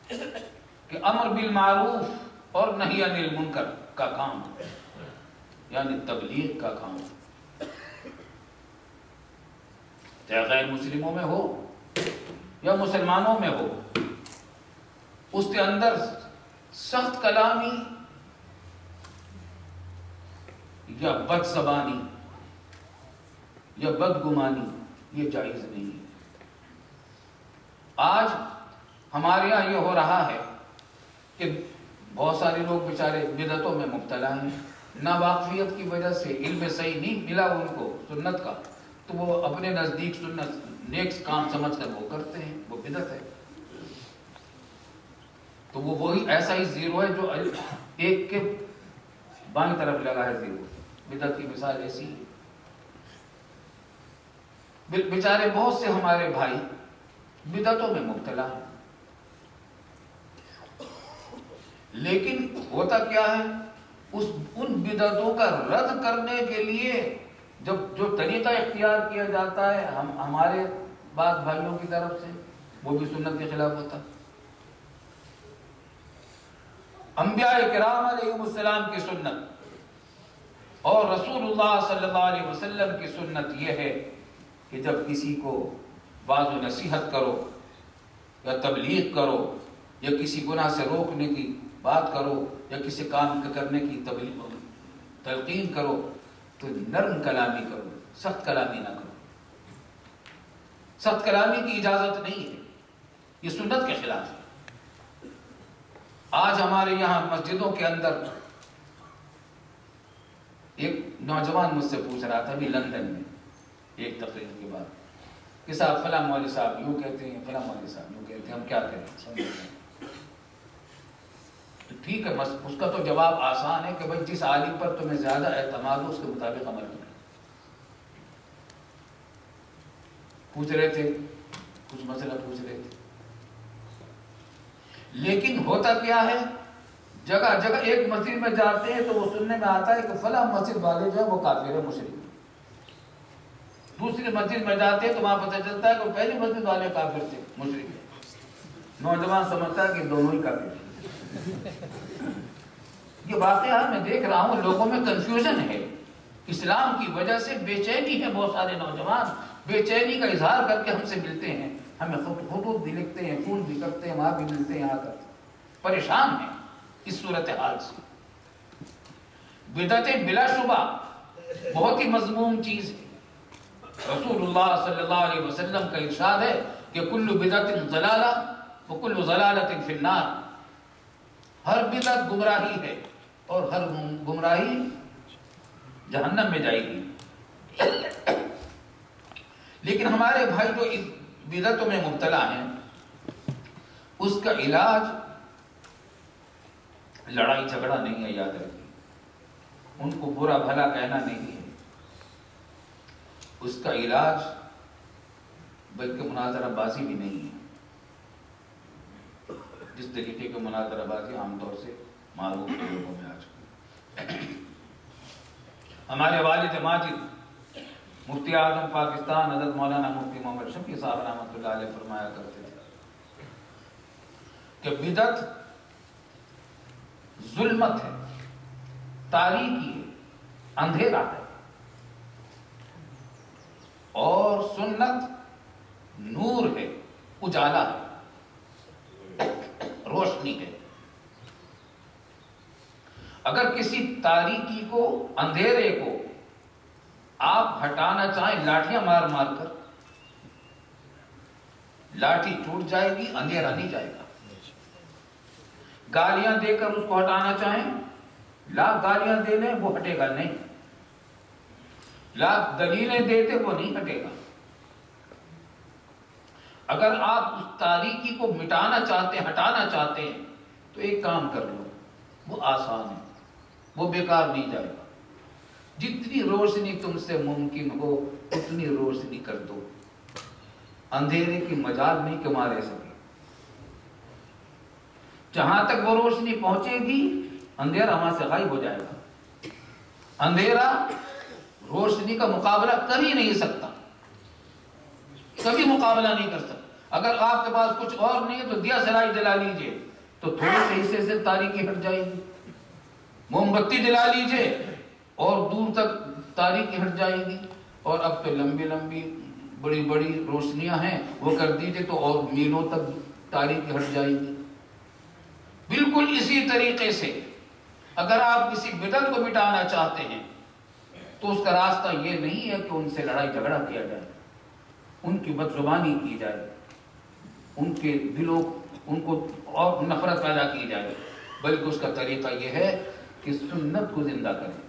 کہ امر بالمعروف اور نہی عن المنکر کا کام، یعنی تبلیغ کا کام، چاہے غیر مسلموں میں ہو یا مسلمانوں میں ہو، اس کے اندر سخت کلامی یا بد زبانی یا بدگمانی یہ جائز نہیں ہے۔ آج ہمارے یہاں یہ ہو رہا ہے کہ بہت سارے لوگ بیچارے بدعتوں میں مبتلا ہیں، ناواقفیت کی وجہ سے علم صحیح نہیں ملا ان کو سنت کا، تو وہ اپنے نزدیک سنت نیک کام سمجھ کر وہ کرتے ہیں، وہ بدعت ہے۔ تو وہ وہی ایسا ہی زیرو ہے جو ایک کے بائیں طرف لگا ہے زیرو، بدعت کی مثال ایسی ہے۔ بیچارے بہت سے ہمارے بھائی بدعتوں میں مبتلا ہیں، لیکن ہوتا کیا ہے، ان بدعتوں کا رد کرنے کے لیے جب جو طریقہ اختیار کیا جاتا ہے ہمارے بعض بھائیوں کی طرف سے، وہ بھی سنت کے خلاف ہوتا ہے۔ انبیاء کرام علیہ السلام کی سنت اور رسول اللہ صلی اللہ علیہ وسلم کی سنت یہ ہے کہ جب کسی کو واعظ و نصیحت کرو یا تبلیغ کرو یا کسی گناہ سے روکنے کی بات کرو یا کسی کام کرنے کی تلقین کرو تو نرم کلامی کرو، سخت کلامی نہ کرو۔ سخت کلامی کی اجازت نہیں ہے، یہ سنت کے خلاف ہے۔ آج ہمارے یہاں مسجدوں کے اندر ایک نوجوان مجھ سے پوچھ رہا تھا ابھی لندن میں ایک تقریر کے بعد کہ صاحب فلاں مولوی صاحب یوں کہتے ہیں، فلاں مولوی صاحب یوں کہتے ہیں، ہم کیا کریں؟ تو ٹھیک ہے، اس کا تو جواب آسان ہے کہ بھائی جس عالم پر تمہیں زیادہ اعتماد ہو اس کے مطابق عمل کرو۔ پوچھ رہے تھے کچھ مسئلہ پوچھ رہے تھے، لیکن ہوتا کیا ہے، جگہ جگہ ایک مسجد میں جاتے ہیں تو وہ سننے میں آتا ہے کہ فلاں مسجد والے جو ہے وہ کافر ہے، مشرک۔ دوسری مسجد میں جاتے ہیں تو وہاں پتہ چلتا ہے کہ پہلی مسجد والے کافر تھے، مشرک ہے۔ نوجوان سمجھتا ہے کہ دونوں ہی کافر ہیں۔ یہ واقعہ میں دیکھ رہا ہوں لوگوں میں کنفیوژن ہے، اسلام کی وجہ سے بے چینی ہے، بہت سارے نوجوان بے چینی کا اظہار کر کے ہم سے ملتے ہیں، ہمیں خطوط بھی لکھتے ہیں، فون بھی کرتے ہیں، وہاں بھی ملتے ہیں، یہاں کرتے ہیں، پریشان ہیں اس صورتحال سے۔ بدعتیں بلا شبہ بہت ہی مذموم چیز ہے۔ رسول اللہ صلی اللہ علیہ وسلم کا ارشاد ہے کہ کل بدعت ضلالہ وکل ضلالۃ فی النار، ہر بدعت گمراہی ہے اور ہر گمراہی جہنم میں جائے گی۔ لیکن ہمارے بھائی جو اس بدعتوں میں مبتلا ہیں، اس کا علاج لڑائی جھگڑا نہیں ہے، یاد رکھیے، ان کو برا بھلا کہنا نہیں ہے، اس کا علاج بلکہ مناظرہ بازی بھی نہیں ہے، جس طریقے کے مناظرہ بازی عام طور سے معروف ہے لوگوں میں آج کل۔ ہمارے والد ماجد مفتی اعظم پاکستان حضرت مولانا مفتی محمد شفیع صاحب رحمۃ اللہ علیہ فرمایا کرتے تھے کہ بدعت ظلمت ہے، تاریکی ہے، اندھیرا ہے، اور سنت نور ہے، اجالا ہے، روشنی ہے۔ اگر کسی تاریکی کو، اندھیرے کو آپ ہٹانا چاہیں لاٹھیاں مار مار کر، لاٹھی ٹوٹ جائے گی، اندھیرا نہیں جائے گا۔ گالیاں دے کر اس کو ہٹانا چاہیں، لاکھ گالیاں دے لیں وہ ہٹے گا نہیں، لاکھ دلیلیں دیتے وہ نہیں ہٹے گا۔ اگر آپ اس تاریکی کو مٹانا چاہتے ہیں، ہٹانا چاہتے ہیں، تو ایک کام کر لو، وہ آسان ہے، وہ بیکار نہیں جائے گا۔ جتنی روشنی تم سے ممکن ہو اتنی روشنی کر دو، اندھیرے کی مجال نہیں کہ وہاں رہ سکے۔ جہاں تک وہ روشنی پہنچے گی اندھیرا وہاں سے غائب ہو جائے گا۔ اندھیرا روشنی کا مقابلہ کر ہی نہیں سکتا، کبھی مقابلہ نہیں کر سکتا۔ اگر آپ کے پاس کچھ اور نہیں ہے تو دیا سرائی جلا لیجئے، تو تھوڑے سے حصے سے تاریکی ہٹ جائے گی. موم بتی جلا لیجئے اور دور تک تاریکی ہٹ جائے گی. اور اب تو لمبی لمبی بڑی بڑی روشنیاں ہیں، وہ کر دیجئے تو اور میلوں تک تاریکی ہٹ جائے گی. بالکل اسی طریقے سے اگر آپ کسی بدعت کو مٹانا چاہتے ہیں تو اس کا راستہ یہ نہیں ہے کہ ان سے لڑائی جھگڑا کیا جائے، ان کی بدزبانی کی جائے، ان کے دلوں ان کو اور نفرت پیدا کی جائے، بلکہ اس کا طریقہ یہ ہے کہ سنت کو زندہ کریں.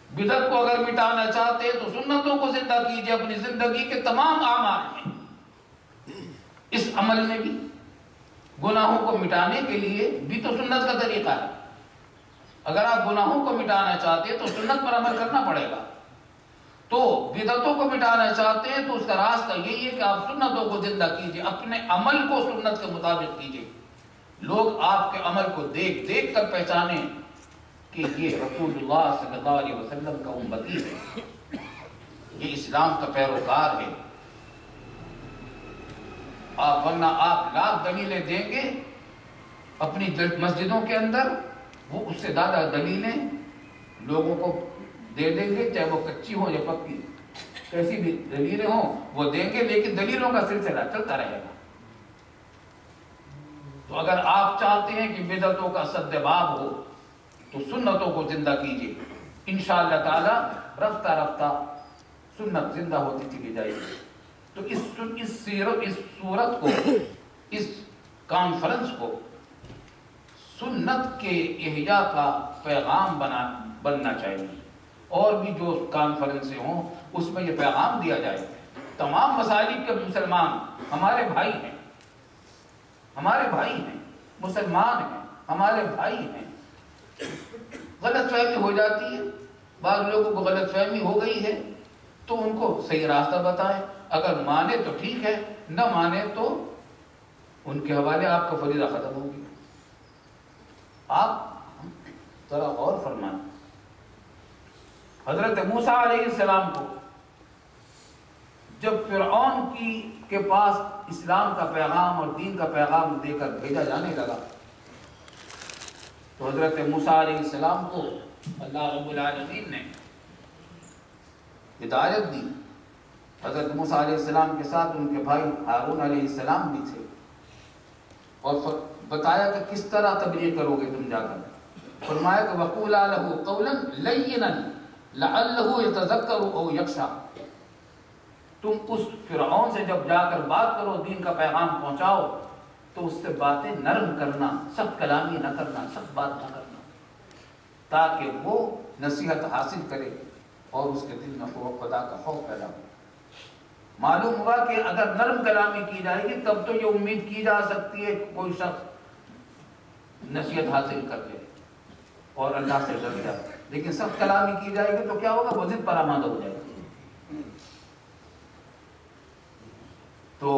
بدعت کو اگر مٹانا چاہتے ہیں تو سنتوں کو زندہ کیجئے اپنی زندگی کے تمام اعمال میں. اس عمل میں بھی گناہوں کو مٹانے کے لیے بھی تو سنت کا طریقہ ہے. اگر آپ گناہوں کو مٹانا چاہتے ہیں تو سنت پر عمل کرنا پڑے گا. تو بدعتوں کو مٹانا چاہتے ہیں تو اس کا راستہ یہی ہے کہ آپ سنتوں کو زندہ کیجئے، اپنے عمل کو سنت کے مطابق کیجئے. لوگ آپ کے عمل کو دیکھ دیکھ کر پہچانیں کہ یہ رسول اللہ صلی اللہ علیہ وسلم کا امتی ہے، یہ اسلام کا پیروکار ہے. ورنہ آپ لاکھ دلیلیں دیں گے اپنی مسجدوں کے اندر، وہ اس سے زیادہ دلیلیں لوگوں کو دے دیں گے، چاہے وہ کچی ہوں یا پکی، کیسی بھی دلیلیں ہوں وہ دیں گے، لیکن دلیلوں کا سلسلہ چلتا رہے گا. تو اگر آپ چاہتے ہیں کہ بدعتوں کا سدباب ہو تو سنتوں کو زندہ کیجئے. انشاءاللہ تعالی رفتہ رفتہ سنت زندہ ہوتی چلی جائے گی. تو اس صورت کو، اس کانفرنس کو سنت کے احیاء کا پیغام بننا چاہیے. اور بھی جو کانفرنسیں ہوں اس میں یہ پیغام دیا جائے تمام مذاہب کے مسلمان ہمارے بھائی ہیں، ہمارے بھائی ہیں، مسلمان ہیں، ہمارے بھائی ہیں. غلط فہمی ہو جاتی ہے، بعض لوگوں کو غلط فہمی ہو گئی ہے تو ان کو صحیح راستہ بتائیں. اگر مانے تو ٹھیک ہے، نہ مانے تو ان کے حوالے آپ کا فریضہ ختم ہوگی. آپ ذرا غور فرمائیں. حضرت موسیٰ علیہ السلام کو جب فرعون کے پاس اسلام کا پیغام اور دین کا پیغام دے کر بھیجا جانے لگا تو حضرت موسیٰ علیہ السلام کو اللہ رب العالمین نے ہدایت دی. حضرت موسیٰ علیہ السلام کے ساتھ ان کے بھائی ہارون علیہ السلام بھی تھے، اور بتایا کہ کس طرح تبلیغ کرو گے تم جا کر. فرمایا کہ وَقُولَا لَهُ قَوْلًا لَيِّنًا لَعَلَّهُ يَتَذَكَّرُ أَوْ يَخْشَىٰ. تم اس فرعون سے جب جا کر بات کرو، دین کا پیغام پہنچاؤ، تو اس سے باتیں نرم کرنا، سخت کلامی نہ کرنا، سخت بات نہ کرنا، تاکہ وہ نصیحت حاصل کرے اور اس کے دل میں خدا کا خوف پیدا ہو. معلوم ہوا کہ اگر نرم کلامی کی جائے گی تب تو یہ امید کی جا سکتی ہے کہ کوئی شخص نصیحت حاصل کر لے اور اللہ سے ڈر جائے، لیکن سخت کلامی کی جائے گی تو کیا ہوگا؟ وہ ضد پر آمادہ ہو جائے گا. تو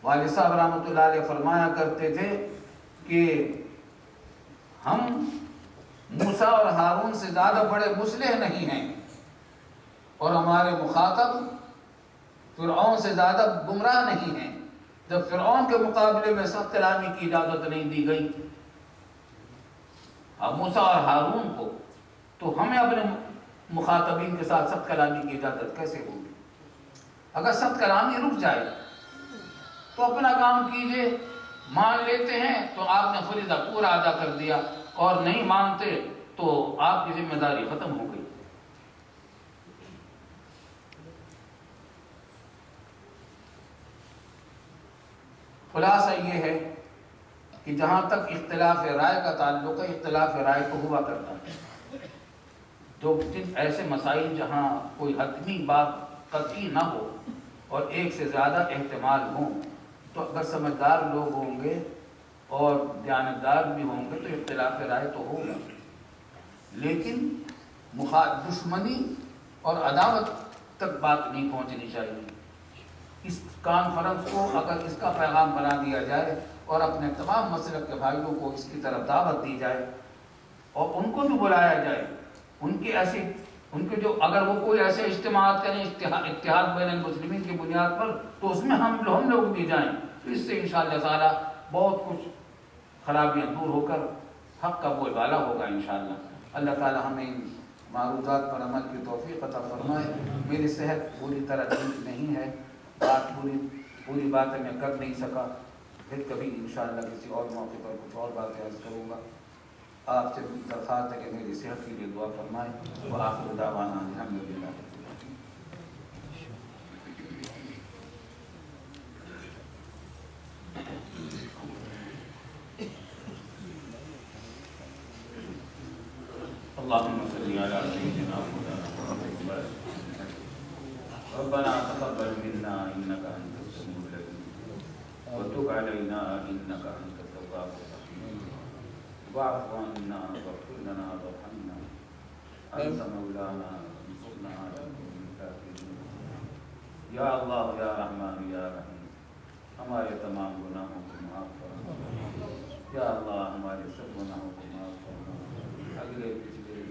والد صاحب رحمۃ اللہ علیہ فرمایا کرتے تھے کہ ہم موسیٰ اور ہارون سے زیادہ بڑے مصلح نہیں ہیں، اور ہمارے مخاطب فرعون سے زیادہ گمراہ نہیں ہیں. جب فرعون کے مقابلے میں سخت کلامی کی اجازت نہیں دی گئی اب موسیٰ اور ہارون کو، تو ہمیں اپنے مخاطبین کے ساتھ سخت کلامی کی اجازت کیسے ہوگی؟ اگر سخت کلامی رک جائے تو اپنا کام کیجئے. مان لیتے ہیں تو آپ نے فریضہ پورا ادا کر دیا، اور نہیں مانتے تو آپ کی ذمہ داری ختم ہو گئی. خلاصہ یہ ہے کہ جہاں تک اختلاف رائے کا تعلق ہے، اختلاف رائے تو ہوا کرتا ہے. جو ایسے مسائل جہاں کوئی حتمی بات قطعی نہ ہو اور ایک سے زیادہ احتمال ہوں، تو اگر سمجھدار لوگ ہوں گے اور دیانتدار بھی ہوں گے تو اختلاف رائے تو ہوگا. لیکن دشمنی اور عداوت تک بات نہیں پہنچنی چاہیے. اس کانفرنس کو اگر اس کا پیغام بنا دیا جائے اور اپنے تمام مسلک کے بھائیوں کو اس کی طرف دعوت دی جائے اور ان کو بھی بلایا جائے، ان کی ایسی ان کے جو اگر وہ کوئی ایسے اجتماعات کریں اتحاد بین المسلمین کی بنیاد پر تو اس میں ہم لوگ بھی جائیں تو اس سے انشاءاللہ تعالی بہت کچھ خرابیاں دور ہو کر حق کا بول بالا ہوگا انشاءاللہ۔ اللہ تعالی ہمیں ان معروضات پر عمل کی توفیق عطا فرمائے۔ میری صحت پوری طرح ٹھیک نہیں ہے، پوری باتیں میں کر نہیں سکا، پھر کبھی انشاءاللہ کسی اور موقع پر کچھ اور باتیں عرض کروں گا۔ آپ سے درخواست ہے کہ میری صحت کے لیے دعا فرمائیں۔ وآخر دعوانا الحمدللہ۔ اللهم صل على سيدنا محمد ربنا تقبل منا انك انت السميع العليم وتب علينا انك انت التواب الرحيم واعف عنا واغفر لنا وارحمنا انت مولانا انصرنا على القوم الكافرين۔ یا اللہ یا رحمان یا رحیم، ہمارے تمام گناہوں کو معاف فرما۔ یا اللہ ہمارے سب گناہوں کو معاف فرما، اگلے پچھلے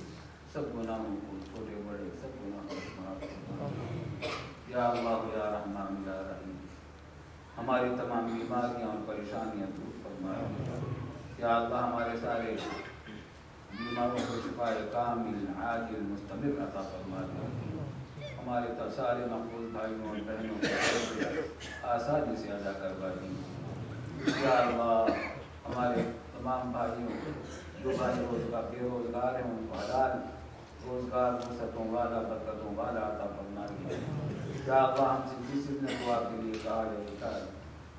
سب گناہوں کو، چھوٹے بڑے سب گناہوں کو معاف فرما۔ یا اللہ یا رحمان یا رحیم، ہماری تمام بیماریاں اور پریشانیاں دور فرما۔ یا اللہ ہمارے سارے بیماروں کو شفاء کامل عاجل مستمر عطا فرما دے۔ ہمارے سارے مقبول بھائیوں اور بہنوں کو آسانی سے ادا کروا دیں۔ یا اللہ ہمارے تمام بھائیوں جو بھائی بے روزگار ہیں ان کو حلال روزگار فرصتوں والا برکتوں والا عطا فرما دیں۔ یا اللہ ہم سے جس نے دعا کے لیے کہا ہے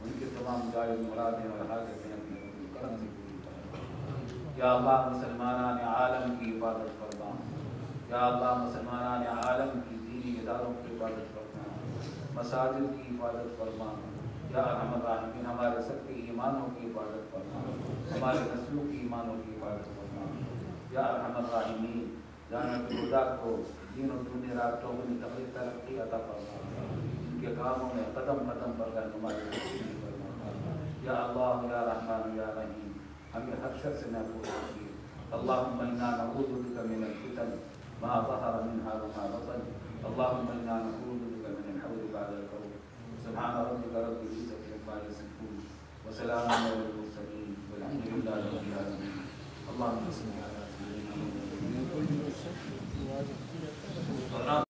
ان کے تمام جائز مرادیں اور حاجتیں اپنے فضل و کرم سے پوری فرما۔ یا اللہ مسلمانان عالم کی حفاظت فرما۔ یا اللہ مسلمانان عالم کی دینی اداروں کی حفاظت فرما، مساجد کی حفاظت فرما۔ یا ارحم الراحمین ہمارے سب کے ایمانوں کی حفاظت فرما، ہمارے نسلوں کی ایمانوں کی حفاظت فرما۔ یا ارحم الراحمین جانب خدا کو دین و دنیا راستوں میں تقریب ترقی عطا فرما، ان کے کاموں میں قدم قدم پر رہنمائی فرما۔ یا اللہ یا رحمان یا رحیم ہمیں ہر شر سے محفوظ رکھیے۔ اللہم انا نعوذ بک من الفتن ما ظہر منها وما بطن، اللہم انا نعوذ بک من الحول بعد القول، سبحان ربک رب العزة عما یصفون وسلام علی المرسلین والحمد للہ رب العالمین۔ اللہم صل علی سیدنا محمد۔